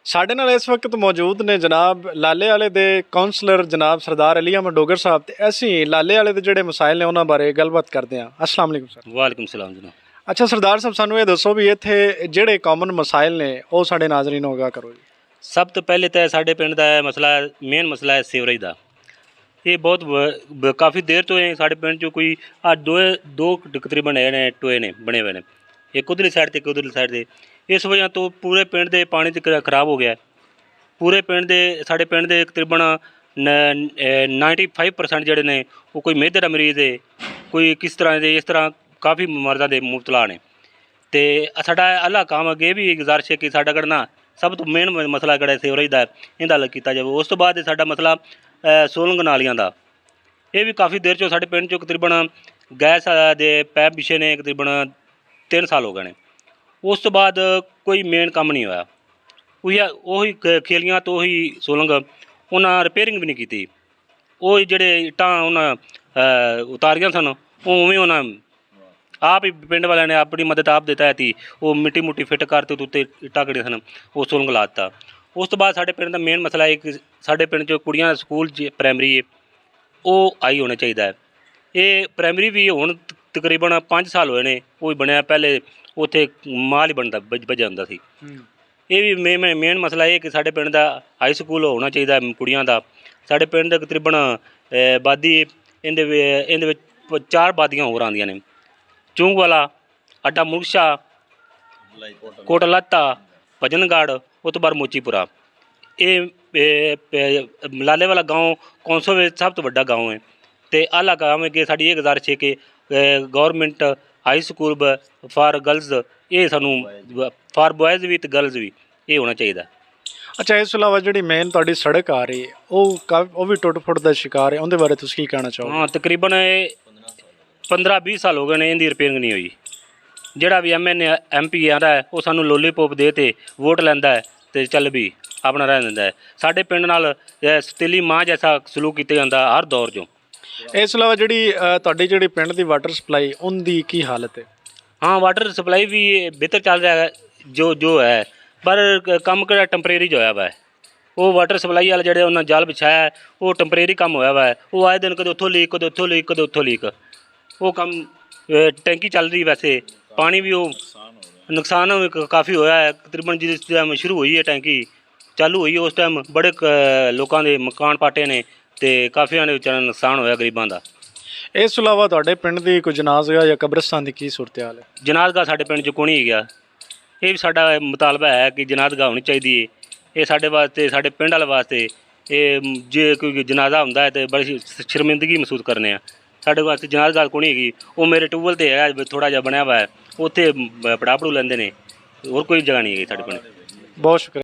ਸਾਡੇ ਨਾਲ ਇਸ ਵਕਤ ਮੌਜੂਦ ਨੇ ਜਨਾਬ ਲਾਲੇ ਵਾਲੇ ਦੇ ਕਾਉਂਸਲਰ ਜਨਾਬ ਸਰਦਾਰ ਅਲੀ ਅਹਿਮਦ ਡੋਗਰ ਸਾਹਿਬ ਤੇ ਅਸੀਂ ਲਾਲੇ ਵਾਲੇ ਦੇ ਜਿਹੜੇ ਮਸਾਇਲ ਨੇ ਉਹਨਾਂ ਬਾਰੇ ਗੱਲਬਾਤ ਕਰਦੇ ਹਾਂ। अस्सलाम वालेकुम सर। वालेकुम सलाम जनाब। अच्छा सरदार साहब सानू ये दसो भी इत्थे ਜਿਹੜੇ ਕਾਮਨ ਮਸਾਇਲ ਨੇ ਉਹ ਸਾਡੇ ਨਾਜ਼ਰੀਨ ਨੂੰ ਆਗਾਹ ਕਰੋ ਜੀ। ਸਭ ਤੋਂ ਪਹਿਲੇ ਤਾਂ ਸਾਡੇ ਪਿੰਡ ਦਾ ਮਸਲਾ ਮੇਨ ਮਸਲਾ ਹੈ ਸੀਵਰੇਜ ਦਾ। ਇਹ ਬਹੁਤ ਕਾਫੀ ਦੇਰ ਤੋਂ ਹੈ ਸਾਡੇ ਪਿੰਡ 'ਚ ਕੋਈ ਆ ਦੋ ਤਕਰੀਬਨ ਨੇ ਟੋਏ ਨੇ ਬਣੇ ਹੋਏ ਨੇ, ਇੱਕ ਉਧਰਲੀ ਸਾਈਡ ਤੇ ਇੱਕ ਉਧਰਲੀ ਸਾਈਡ ਤੇ। ਇਸ ਵਜ੍ਹਾ ਤੋਂ ਪੂਰੇ ਪਿੰਡ ਦੇ ਪਾਣੀ ਤੇ ਖਰਾਬ ਹੋ ਗਿਆ। ਪੂਰੇ ਪਿੰਡ ਦੇ ਸਾਡੇ ਪਿੰਡ ਦੇ ਤਕਰੀਬਨ 95% ਜਿਹੜੇ ਨੇ ਉਹ ਕੋਈ ਮਿਹਦੇ ਦਾ ਮਰੀਜ਼ ਹੈ, ਕੋਈ ਕਿਸ ਤਰ੍ਹਾਂ ਦੇ, ਇਸ ਤਰ੍ਹਾਂ ਕਾਫੀ ਮਰਜ਼ਾਂ ਦੇ ਮੁਬਤਲਾ ਨੇ। ਤੇ ਸਾਡਾ ਅੱਲਾ ਕੰਮ ਅੱਗੇ ਵੀ ਗੁਜ਼ਾਰਿਸ਼ ਹੈ ਕਿ ਸਾਡਾ ਕਰਨਾ ਸਭ ਤੋਂ ਮੇਨ ਮਸਲਾ ਜਿਹੜਾ ਸੀਵਰੇਜ ਦਾ ਇਹਦਾ ਹੱਲ ਕੀਤਾ ਜਾਵੇ। ਉਸ ਤੋਂ ਬਾਅਦ ਸਾਡਾ ਮਸਲਾ ਸੋਲੰਗ ਨਾਲੀਆਂ ਦਾ। ਇਹ ਵੀ ਕਾਫੀ ਦੇਰ 'ਚੋਂ ਸਾਡੇ ਪਿੰਡ 'ਚੋਂ ਤਕਰੀਬਨ ਗੈਸ ਦੇ ਪੈਪ ਵਿਛੇ ਨੇ, ਤਕਰੀਬਨ 3 ਸਾਲ ਹੋ ਗਏ ਨੇ। ਉਸ ਤੋਂ ਬਾਅਦ ਕੋਈ ਮੇਨ ਕੰਮ ਨਹੀਂ ਹੋਇਆ। ਉਹੀ ਖੇਲੀਆਂ ਤੋਂ ਉਹੀ ਸੋਲੰਗ ਉਹਨਾਂ ਰਿਪੇਅਰਿੰਗ ਵੀ ਨਹੀਂ ਕੀਤੀ। ਉਹ ਜਿਹੜੇ ਇੱਟਾਂ ਉਹਨਾਂ ਉਤਾਰੀਆਂ ਸਨ ਉਹ ਉਵੇਂ ਉਹਨਾਂ ਆਪ ਹੀ ਪਿੰਡ ਵਾਲਿਆਂ ਨੇ ਆਪਣੀ ਮਦਦ ਆਪ ਦਿੱਤਾ ਤੀ, ਉਹ ਮਿੱਟੀ ਮੁੱਟੀ ਫਿੱਟ ਕਰਤੇ ਉੱਤੇ ਇੱਟਾਂ ਕੜੀਆਂ ਸਨ, ਉਹ ਸੋਲੰਗ ਲਾ ਦਿੱਤਾ। ਉਸ ਤੋਂ ਬਾਅਦ ਸਾਡੇ ਪਿੰਡ ਦਾ ਮੇਨ ਮਸਲਾ ਹੈ ਕਿ ਸਾਡੇ ਪਿੰਡ 'ਚ ਕੁੜੀਆਂ ਦਾ ਸਕੂਲ ਪ੍ਰਾਇਮਰੀ ਹੈ ਉਹ ਆਈ ਹੋਣਾ ਚਾਹੀਦਾ ਹੈ। ਇਹ ਪ੍ਰਾਇਮਰੀ ਵੀ ਹੁਣ ਤਕਰੀਬਨ 5 ਸਾਲ ਹੋਏ ਨੇ ਉਹ ਬਣਿਆ, ਪਹਿਲੇ ਉੱਥੇ ਮਾਲ ਹੀ ਬਣਦਾ ਵੱਜਿਆ ਹੁੰਦਾ ਸੀ। ਇਹ ਵੀ ਮੇਨ ਮਸਲਾ ਇਹ ਕਿ ਸਾਡੇ ਪਿੰਡ ਦਾ ਹਾਈ ਸਕੂਲ ਹੋਣਾ ਚਾਹੀਦਾ ਕੁੜੀਆਂ ਦਾ। ਸਾਡੇ ਪਿੰਡ ਦੇ ਤਕਰੀਬਨ ਆਬਾਦੀ ਇਹਦੇ ਵਿੱਚ 4 ਆਬਾਦੀਆਂ ਹੋਰ ਆਉਂਦੀਆਂ ਨੇ, ਚੁੰਗ ਵਾਲਾ, ਅੱਡਾ ਮੁਰਸ਼ਾ, ਕੋਟ ਲੱਤਾ, ਭਜਨਗੜ੍ਹ, ਉਹ ਤੋਂ ਬਾਅਦ ਮੋਚੀਪੁਰਾ। ਇਹ ਲਾਲੇ ਵਾਲਾ ਗਾँव ਕੌਂਸਲ ਵਿੱਚ ਸਭ ਤੋਂ ਵੱਡਾ ਗਾँव ਹੈ ਅਤੇ ਆਲਾ ਕੰਮ ਹੈ ਕਿ ਸਾਡੀ ਇਹ ਗੁਜ਼ਾਰਿਸ਼ ਹੈ ਕਿ government high school for girls, ਇਹ ਸਾਨੂੰ ਫਾਰ ਬॉयਜ਼ ਵੀ ਅਤੇ ਗਰਲਜ਼ ਵੀ ਇਹ ਹੋਣਾ ਚਾਹੀਦਾ। ਅੱਛਾ, ਇਸ ਤੋਂ ਇਲਾਵਾ ਜਿਹੜੀ ਮੇਨ ਤੁਹਾਡੀ ਸੜਕ ਆ ਰਹੀ ਹੈ ਉਹ ਵੀ ਟੁੱਟ ਫੁੱਟ ਦਾ ਸ਼ਿਕਾਰ ਹੈ, ਉਹਦੇ ਬਾਰੇ ਤੁਸੀਂ ਕੀ ਕਹਿਣਾ ਚਾਹੋਗੇ? ਹਾਂ, ਤਕਰੀਬਨ 15-20 ਸਾਲ ਹੋ ਗਏ ਨੇ ਇਹਦੀ ਰਿਪੇਅਰਿੰਗ ਨਹੀਂ ਹੋਈ। ਜਿਹੜਾ ਵੀ MP ਆਉਂਦਾ ਹੈ ਉਹ ਸਾਨੂੰ ਲੋਲੀਪੋਪ ਦੇ ਤੇ ਵੋਟ ਲੈਂਦਾ ਹੈ ਅਤੇ ਚੱਲ ਵੀ ਆਪਣਾ ਰਹਿ ਦਿੰਦਾ ਹੈ। ਸਾਡੇ ਪਿੰਡ ਨਾਲ ਸਤੀਲੀ ਮਾਂ ਜੈਸਾ ਸਲੂਕ ਕੀਤਾ ਜਾਂਦਾ ਹਰ ਦੌਰ 'ਚੋਂ। ਇਸ ਤੋਂ ਇਲਾਵਾ ਤੁਹਾਡੀ ਪਿੰਡ ਦੀ ਵਾਟਰ ਸਪਲਾਈ ਉਹਦੀ ਕੀ ਹਾਲਤ ਹੈ? ਹਾਂ, ਵਾਟਰ ਸਪਲਾਈ ਵੀ ਬਿਹਤਰ ਚੱਲ ਰਿਹਾ ਹੈ ਜੋ ਹੈ, ਪਰ ਕੰਮ ਕਿਹੜਾ ਟੈਂਪਰੇਰੀ ਜੋ ਹੋਇਆ ਵਾ ਹੈ। ਉਹ ਵਾਟਰ ਸਪਲਾਈ ਵਾਲੇ ਜਿਹੜੇ ਉਹਨਾਂ ਜਾਲ ਵਿਛਾਇਆ ਹੈ ਉਹ ਟੈਂਪਰੇਰੀ ਕੰਮ ਹੋਇਆ ਵਾ ਹੈ। ਉਹ ਆਏ ਦਿਨ ਕਦੇ ਉੱਥੋਂ ਲੀਕ, ਕਦੇ ਉੱਥੋਂ ਲੀਕ, ਕਦੇ ਉੱਥੋਂ ਲੀਕ। ਉਹ ਕੰਮ ਟੈਂਕੀ ਚੱਲ ਰਹੀ, ਵੈਸੇ ਪਾਣੀ ਵੀ ਉਹ ਨੁਕਸਾਨ ਕਾਫੀ ਹੋਇਆ ਹੈ। ਤਕਰੀਬਨ ਜਿਸ ਟਾਈਮ ਸ਼ੁਰੂ ਹੋਈ ਹੈ ਟੈਂਕੀ ਚਾਲੂ ਹੋਈ ਉਸ ਟਾਈਮ ਬੜੇ ਲੋਕਾਂ ਦੇ ਮਕਾਨ ਪਾਟੇ ਨੇ ਅਤੇ ਕਾਫੀਆਂ ਦੇ ਵਿਚਾਰਿਆਂ ਨੁਕਸਾਨ ਹੋਇਆ ਗਰੀਬਾਂ ਦਾ। ਇਸ ਤੋਂ ਇਲਾਵਾ ਤੁਹਾਡੇ ਪਿੰਡ ਦੀ ਕੋਈ ਜਨਾਜ਼ਗਾਹ ਜਾਂ ਕਬਰਸਤਾਨ ਦੀ ਕੀ ਸੂਰਤ ਹਾਲ ਹੈ? ਜਨਾਜ਼ਗਾਹ ਸਾਡੇ ਪਿੰਡ 'ਚ ਕੋਈ ਨਹੀਂ ਹੈਗਾ। ਇਹ ਵੀ ਸਾਡਾ ਮੁਤਾਲਬਾ ਹੈ ਕਿ ਜਨਾਜ਼ਗਾਹ ਹੋਣੀ ਚਾਹੀਦੀ ਹੈ। ਇਹ ਸਾਡੇ ਵਾਸਤੇ, ਸਾਡੇ ਪਿੰਡ ਵਾਲੇ ਵਾਸਤੇ, ਇਹ ਜੇ ਕੋਈ ਜਨਾਜ਼ਾ ਹੁੰਦਾ ਹੈ ਤਾਂ ਬੜੀ ਸ਼ਰਮਿੰਦਗੀ ਮਹਿਸੂਸ ਕਰਨੇ ਆ। ਸਾਡੇ ਵਾਸਤੇ ਜਨਾਜ਼ਗਾਹ ਕੋਈ ਨਹੀਂ ਹੈਗੀ। ਉਹ ਮੇਰੇ ਟਿਊਬਵੈੱਲ 'ਤੇ ਹੈਗਾ, ਥੋੜ੍ਹਾ ਜਿਹਾ ਬਣਿਆ ਵਾ ਹੈ, ਉੱਥੇ ਪੜਾਪੜੂ ਲੈਂਦੇ ਨੇ, ਹੋਰ ਕੋਈ ਜਗ੍ਹਾ ਨਹੀਂ ਹੈਗੀ ਸਾਡੇ ਪਿੰਡ। ਬਹੁਤ ਸ਼ੁਕਰੀਆ।